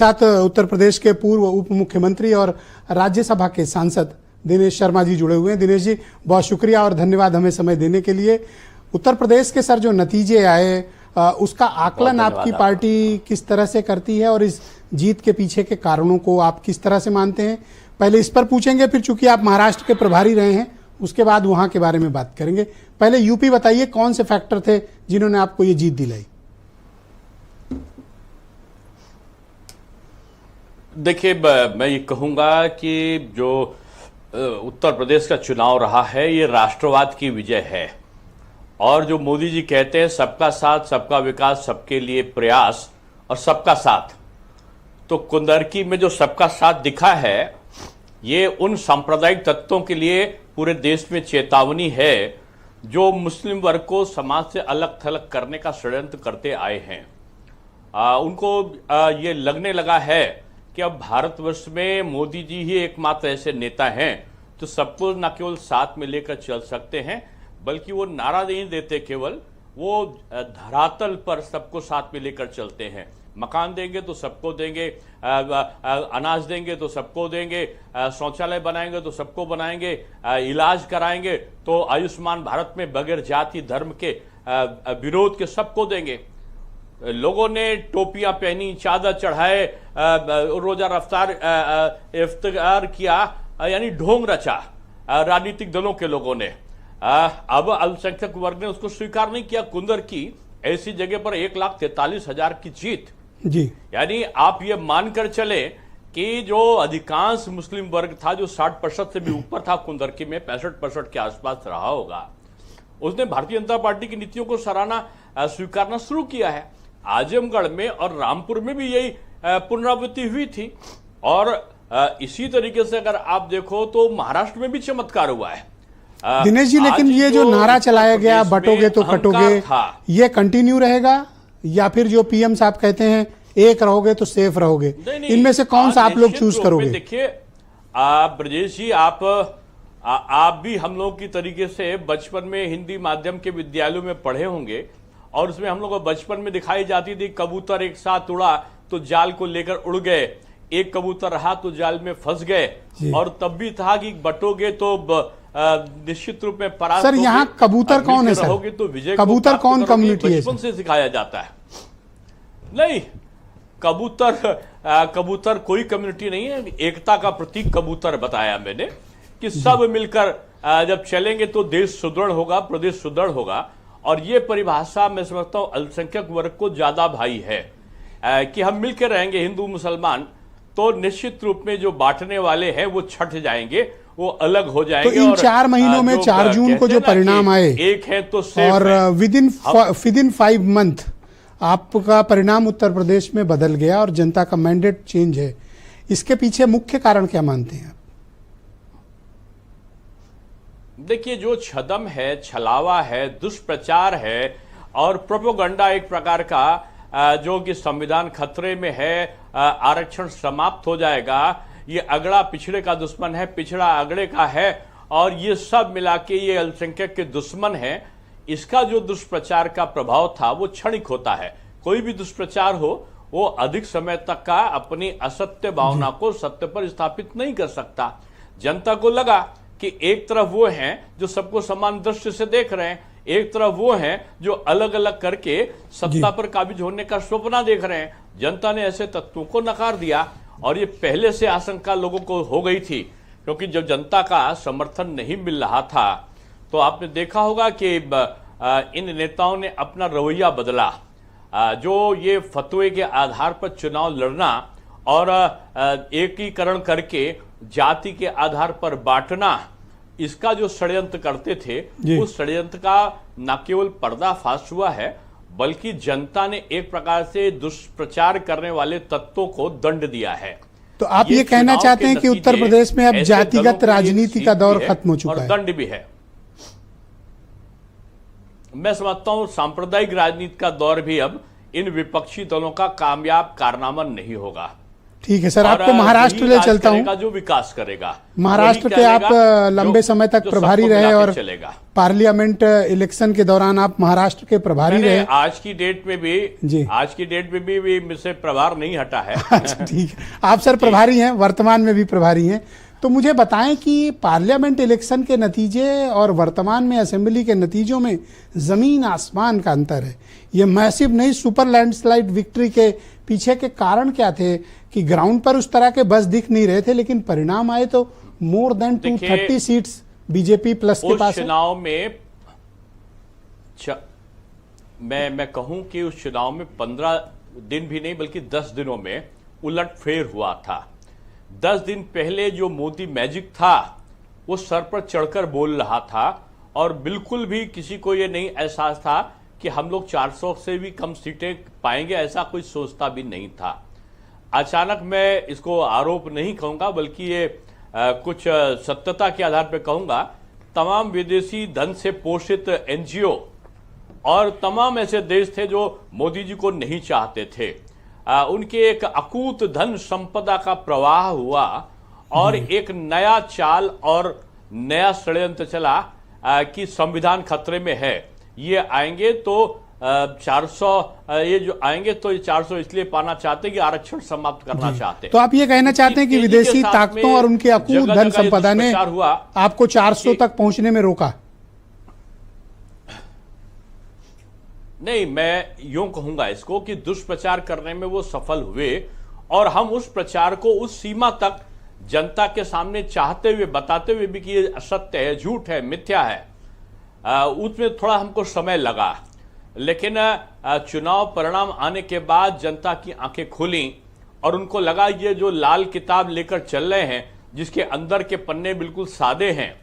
साथ उत्तर प्रदेश के पूर्व उप मुख्यमंत्री और राज्यसभा के सांसद दिनेश शर्मा जी जुड़े हुए हैं। दिनेश जी, बहुत शुक्रिया और धन्यवाद हमें समय देने के लिए। उत्तर प्रदेश के सर जो नतीजे आए उसका आकलन आपकी पार्टी किस तरह से करती है और इस जीत के पीछे के कारणों को आप किस तरह से मानते हैं? पहले इस पर पूछेंगे, फिर चूंकि आप महाराष्ट्र के प्रभारी रहे हैं उसके बाद वहां के बारे में बात करेंगे। पहले यूपी बताइए, कौन से फैक्टर थे जिन्होंने आपको ये जीत दिलाई? देखिए, मैं ये कहूंगा कि जो उत्तर प्रदेश का चुनाव रहा है ये राष्ट्रवाद की विजय है। और जो मोदी जी कहते हैं सबका साथ, सबका विकास, सबके लिए प्रयास और सबका साथ, तो कुंदरकी में जो सबका साथ दिखा है ये उन सांप्रदायिक तत्वों के लिए पूरे देश में चेतावनी है जो मुस्लिम वर्ग को समाज से अलग थलग करने का षड्यंत्र करते आए हैं। उनको ये लगने लगा है कि अब भारतवर्ष में मोदी जी ही एकमात्र ऐसे नेता हैं जो सबको न केवल साथ में लेकर चल सकते हैं, बल्कि वो नारा नहीं देते, केवल वो धरातल पर सबको साथ में लेकर चलते हैं। मकान देंगे तो सबको देंगे, अनाज देंगे तो सबको देंगे, शौचालय बनाएंगे तो सबको बनाएंगे, इलाज कराएंगे तो आयुष्मान भारत में बगैर जाति धर्म के विरोध के सबको देंगे। लोगों ने टोपियां पहनी, चादर चढ़ाए, रोजा इफ्तार किया, यानी ढोंग रचा राजनीतिक दलों के लोगों ने। अब अल्पसंख्यक वर्ग ने उसको स्वीकार नहीं किया। कुंदर की ऐसी जगह पर 1,43,000 की जीत जी, यानी आप ये मानकर चले कि जो अधिकांश मुस्लिम वर्ग था, जो 60% से भी ऊपर था कुंदरकी में, 65% के आसपास रहा होगा, उसने भारतीय जनता पार्टी की नीतियों को सराहना स्वीकारना शुरू किया है। आजमगढ़ में और रामपुर में भी यही पुनरावृत्ति हुई थी। और इसी तरीके से अगर आप देखो तो महाराष्ट्र में भी चमत्कार हुआ है। दिनेश जी, लेकिन ये जो नारा चलाया गया बटोगे तो कटोगे, ये कंटिन्यू रहेगा या फिर जो पीएम साहब कहते हैं एक रहोगे तो सेफ रहोगे, इनमें से कौन सा आप लोग चूज करोगे? देखिए ब्रजेश जी, आप भी हम लोग की तरीके से बचपन में हिंदी माध्यम के विद्यालयों में पढ़े होंगे और उसमें हम लोग को बचपन में दिखाई जाती थी कबूतर एक साथ उड़ा तो जाल को लेकर उड़ गए, एक कबूतर रहा तो जाल में फंस गए। और तब भी था कि बटोगे तो निश्चित रूप में परास्त सर, यहाँ कबूतर कौन है सर? तो विजय कबूतर कौन कम्युनिटी है? बचपन से सिखाया जाता है। नहीं, कबूतर कोई कम्युनिटी नहीं है, एकता का प्रतीक कबूतर बताया मैंने कि सब मिलकर जब चलेंगे तो देश सुदृढ़ होगा, प्रदेश सुदृढ़ होगा। और ये परिभाषा मैं समझता हूं अल्पसंख्यक वर्ग को ज्यादा भाई है कि हम मिलकर रहेंगे हिंदू मुसलमान, तो निश्चित रूप में जो बांटने वाले हैं वो छट जाएंगे, वो अलग हो जाएंगे। तो इन 4 महीनों में 4 जून को जो परिणाम आए, एक है तो सेफ और विद इन 5 मंथ आपका परिणाम उत्तर प्रदेश में बदल गया और जनता का मैंडेट चेंज है, इसके पीछे मुख्य कारण क्या मानते हैं आप? देखिए, जो छदम है, छलावा है, दुष्प्रचार है और प्रोपोगंडा एक प्रकार का जो कि संविधान खतरे में है, आरक्षण समाप्त हो जाएगा, ये अगड़ा पिछड़े का दुश्मन है, पिछड़ा अगड़े का है, और ये सब मिला के ये अल्पसंख्यक के दुश्मन है। इसका जो दुष्प्रचार का प्रभाव था वो क्षणिक होता है। कोई भी दुष्प्रचार हो वो अधिक समय तक का अपनी असत्य भावना को सत्य पर स्थापित नहीं कर सकता। जनता को लगा कि एक तरफ वो हैं जो सबको समान दृष्टि से देख रहे हैं, एक तरफ वो हैं जो अलग अलग करके सत्ता पर काबिज होने का सपना देख रहे हैं। जनता ने ऐसे तत्वों को नकार दिया और ये पहले से आशंका लोगों को हो गई थी, क्योंकि जब जनता का समर्थन नहीं मिल रहा था तो आपने देखा होगा कि इन नेताओं ने अपना रवैया बदला। जो ये फतवे के आधार पर चुनाव लड़ना और एकीकरण करके जाति के आधार पर बांटना, इसका जो षड्यंत्र करते थे, उस षड्यंत्र का न केवल पर्दाफाश हुआ है बल्कि जनता ने एक प्रकार से दुष्प्रचार करने वाले तत्वों को दंड दिया है। तो आप ये कहना चाहते हैं कि उत्तर प्रदेश में अब जातिगत राजनीति का दौर खत्म हो चुका है? दंड भी है। मैं समझता हूं सांप्रदायिक राजनीति का दौर भी अब इन विपक्षी दलों का कामयाब कारनामा नहीं होगा। ठीक है सर, और आपको महाराष्ट्र ले वही चलता राज हूँ। करेगा जो विकास करेगा। महाराष्ट्र वही के आप करेगा लंबे समय तक जो प्रभारी सबको रहे मिला के और चलेगा। पार्लियामेंट इलेक्शन के दौरान आप महाराष्ट्र के प्रभारी मैंने रहे। आज की डेट में भी जी। आज की डेट में भी मुझसे प्रभार नहीं हटा है। अच्छा ठीक है, आप सर प्रभारी हैं, वर्तमान में भी प्रभारी हैं। तो मुझे बताएं कि पार्लियामेंट इलेक्शन के नतीजे और वर्तमान में असेंबली के नतीजों में जमीन आसमान का अंतर है। ये मैसिव नहीं, सुपर लैंडस्लाइड विक्ट्री के पीछे के कारण क्या थे कि ग्राउंड पर उस तरह के बस दिख नहीं रहे थे, लेकिन परिणाम आए तो more than 230 seats BJP plus के उस पास है। चुनाव में मैं कहूं कि उस चुनाव में 15 दिन भी नहीं बल्कि 10 दिनों में उलटफेर हुआ था। 10 दिन पहले जो मोदी मैजिक था वो सर पर चढ़कर बोल रहा था और बिल्कुल भी किसी को ये नहीं एहसास था कि हम लोग 400 से भी कम सीटें पाएंगे, ऐसा कोई सोचता भी नहीं था। अचानक मैं इसको आरोप नहीं कहूंगा बल्कि ये कुछ सत्यता के आधार पर कहूंगा, तमाम विदेशी धन से पोषित एनजीओ और तमाम ऐसे देश थे जो मोदी जी को नहीं चाहते थे, उनके एक अकूत धन संपदा का प्रवाह हुआ और एक नया चाल और नया षड्यंत्र चला कि संविधान खतरे में है, ये आएंगे तो 400 ये जो आएंगे तो ये 400 इसलिए पाना चाहते हैं कि आरक्षण समाप्त करना चाहते हैं। तो आप ये कहना चाहते हैं कि विदेशी ताकतों और उनके अकूत धन संपदा ने आपको 400 तक पहुंचने में रोका? नहीं, मैं यूं कहूंगा इसको कि दुष्प्रचार करने में वो सफल हुए और हम उस प्रचार को उस सीमा तक जनता के सामने चाहते हुए बताते हुए भी कि ये असत्य है, झूठ है, मिथ्या है, उसमें थोड़ा हमको समय लगा। लेकिन चुनाव परिणाम आने के बाद जनता की आंखें खुली और उनको लगा ये जो लाल किताब लेकर चल रहे हैं जिसके अंदर के पन्ने बिल्कुल सादे हैं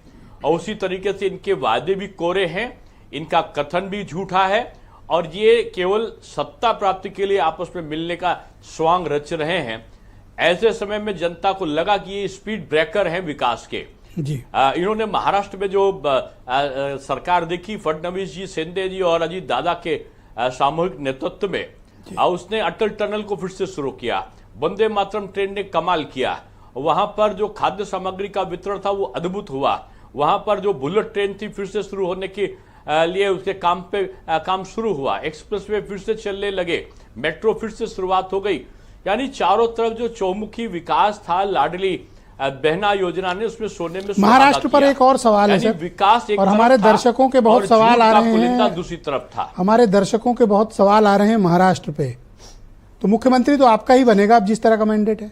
और उसी तरीके से इनके वादे भी कोरे हैं, इनका कथन भी झूठा है और ये केवल सत्ता प्राप्ति के लिए आपस में मिलने का स्वांग रच रहे हैं। ऐसे समय में जनता को लगा कि ये स्पीड ब्रेकर हैं विकास के। जी। इन्होंने महाराष्ट्र में जो सरकार देखी, फडणवीस जी, शिंदे जी और अजीत दादा के सामूहिक नेतृत्व में, उसने अटल टनल को फिर से शुरू किया। वंदे मातरम ट्रेन ने कमाल किया। वहां पर जो खाद्य सामग्री का वितरण था वो अद्भुत हुआ। वहां पर जो बुलेट ट्रेन थी फिर से शुरू होने के लिए उसके काम शुरू हुआ। एक्सप्रेसवे फिर से चलने लगे, मेट्रो फिर से शुरुआत हो गई। यानी चारों तरफ जो चौमुखी विकास था, लाडली बहना योजना ने उसमें सोने में महाराष्ट्र पर एक और सवाल है सर, विकास एक और हमारे दर्शकों के बहुत सवाल आ रहे हैं, दूसरी तरफ था। हमारे दर्शकों के बहुत सवाल आ रहे हैं महाराष्ट्र पे। तो मुख्यमंत्री तो आपका ही बनेगा अब जिस तरह का मैंडेट है।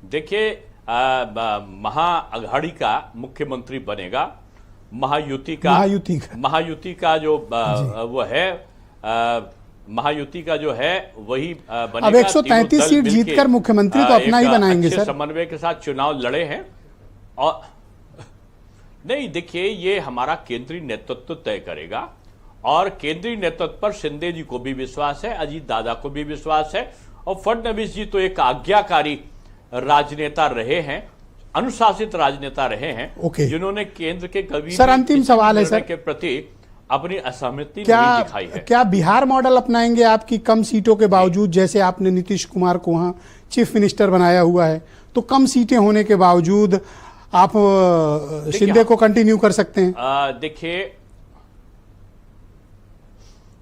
देखिए, महाअघाड़ी का मुख्यमंत्री बनेगा, महायुति का जो वो है, महायुति का जो है वही बनेगा। अब 133 सीट जीतकर मुख्यमंत्री तो अपना ही बनाएंगे सर। समन्वय के साथ चुनाव लड़े हैं और नहीं, देखिए ये हमारा केंद्रीय नेतृत्व तय करेगा और केंद्रीय नेतृत्व पर शिंदे जी को भी विश्वास है, अजीत दादा को भी विश्वास है और फडणवीस जी तो एक आज्ञाकारी राजनेता रहे हैं, अनुशासित राजनेता रहे हैं, जिन्होंने केंद्र के कभी सर अंतिम सवाल है सर के प्रति अपनी असहमति नहीं दिखाई है। क्या बिहार मॉडल अपनाएंगे आपकी कम सीटों के बावजूद? जैसे आपने नीतीश कुमार को वहां चीफ मिनिस्टर बनाया हुआ है, तो कम सीटें होने के बावजूद आप शिंदे को कंटिन्यू कर सकते हैं?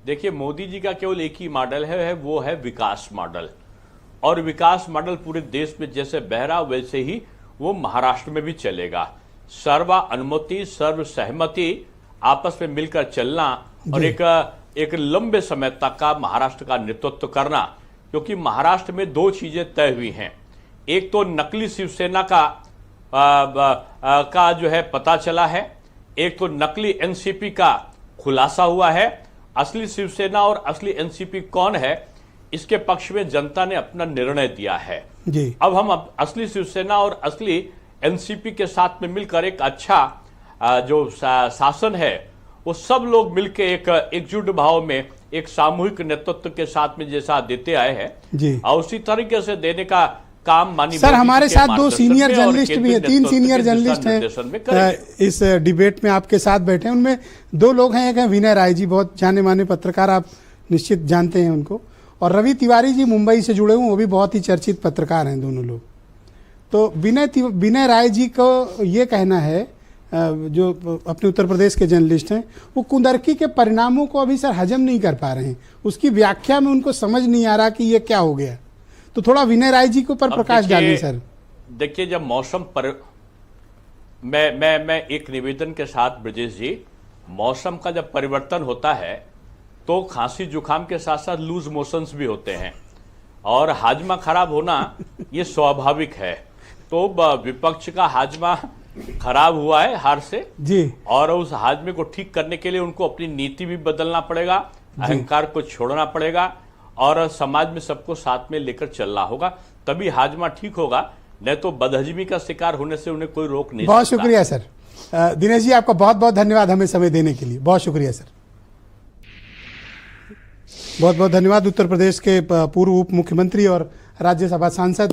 देखिए मोदी जी का केवल एक ही मॉडल है, वो है विकास मॉडल। और विकास मॉडल पूरे देश में जैसे बह रहा वैसे ही वो महाराष्ट्र में भी चलेगा। सर्व अनुमति, सर्व सहमति, आपस में मिलकर चलना और एक लंबे समय तक का महाराष्ट्र का नेतृत्व करना, क्योंकि महाराष्ट्र में दो चीजें तय हुई हैं। एक तो नकली शिवसेना का जो है पता चला है, एक तो नकली एनसीपी का खुलासा हुआ है। असली शिवसेना और असली एनसीपी कौन है, इसके पक्ष में जनता ने अपना निर्णय दिया है जी। अब हम असली शिवसेना और असली एनसीपी के साथ में मिलकर एक अच्छा जो शासन है वो सब लोग मिलकर एक एकजुट भाव में एक सामूहिक नेतृत्व के साथ में जैसा देते आए हैं और उसी तरीके से देने का काम मानी। सर हमारे साथ दो सीनियर जर्नलिस्ट भी हैं, 3 सीनियर जर्नलिस्ट हैं इस डिबेट में आपके साथ बैठे हैं। उनमें 2 लोग हैं, एक है विनय राय जी, बहुत जाने माने पत्रकार, आप निश्चित जानते हैं उनको, और रवि तिवारी जी मुंबई से जुड़े हुए, वो भी बहुत ही चर्चित पत्रकार हैं दोनों लोग। तो विनय राय जी को ये कहना है, जो अपने उत्तर प्रदेश के जर्नलिस्ट हैं, वो कुंदरकी के परिणामों को अभी सर हजम नहीं कर पा रहे हैं, उसकी व्याख्या में उनको समझ नहीं आ रहा कि ये क्या हो गया। तो थोड़ा विनय राय जी के ऊपर प्रकाश डालिए सर। देखिए, जब मौसम पर मैं एक निवेदन के साथ ब्रजेश जी, मौसम का जब परिवर्तन होता है तो खांसी जुकाम के साथ साथ लूज मोशंस भी होते हैं और हाजमा खराब होना ये स्वाभाविक है। तो विपक्ष का हाजमा खराब हुआ है हार से जी, और उस हाजमे को ठीक करने के लिए उनको अपनी नीति भी बदलना पड़ेगा, अहंकार को छोड़ना पड़ेगा और समाज में सबको साथ में लेकर चलना होगा, तभी हाजमा ठीक होगा। नहीं तो बदहजमी का शिकार होने से उन्हें कोई रोक नहीं सकता। बहुत शुक्रिया सर। दिनेश जी, आपका बहुत बहुत धन्यवाद हमें समय देने के लिए, बहुत शुक्रिया सर। बहुत बहुत धन्यवाद उत्तर प्रदेश के पूर्व उप मुख्यमंत्री और राज्यसभा सांसद